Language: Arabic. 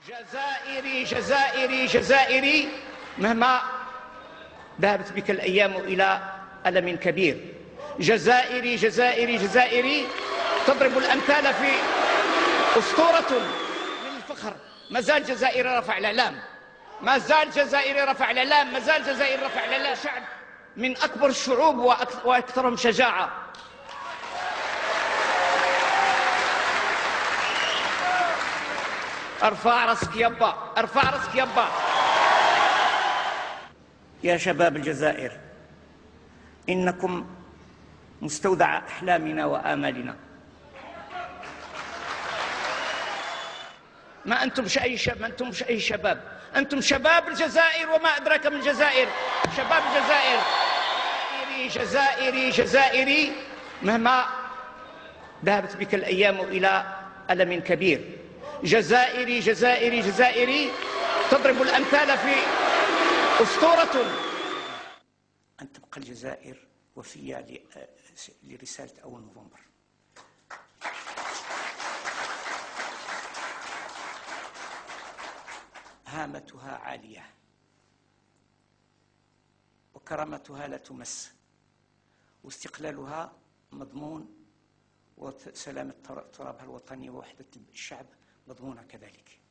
جزائري جزائري جزائري، مهما ذهبت بك الأيام إلى ألم كبير. جزائري جزائري جزائري، تضرب الأمثال في أسطورة من الفخر. ما زال جزائري رفع الإعلام، ما زال جزائري رفع الإعلام، ما زال جزائري رفع الإعلام. شعب من أكبر الشعوب وأكثرهم شجاعة. ارفع راسك يابا، ارفع راسك يابا. يا شباب الجزائر، إنكم مستودع أحلامنا وآمالنا. ما أنتمش أي شباب، ما أنتمش أي شباب، أنتم شباب الجزائر وما أدراك من الجزائر. شباب الجزائر. جزائري جزائري جزائري، مهما ذهبت بك الأيام إلى ألم كبير. جزائري جزائري جزائري، تضرب الأمثال في أسطورة. أن تبقى الجزائر وفية لرسالة أول نوفمبر. هامتها عالية وكرامتها لا تمس، واستقلالها مضمون، وسلامة ترابها الوطني ووحدة الشعب مضمونة كذلك.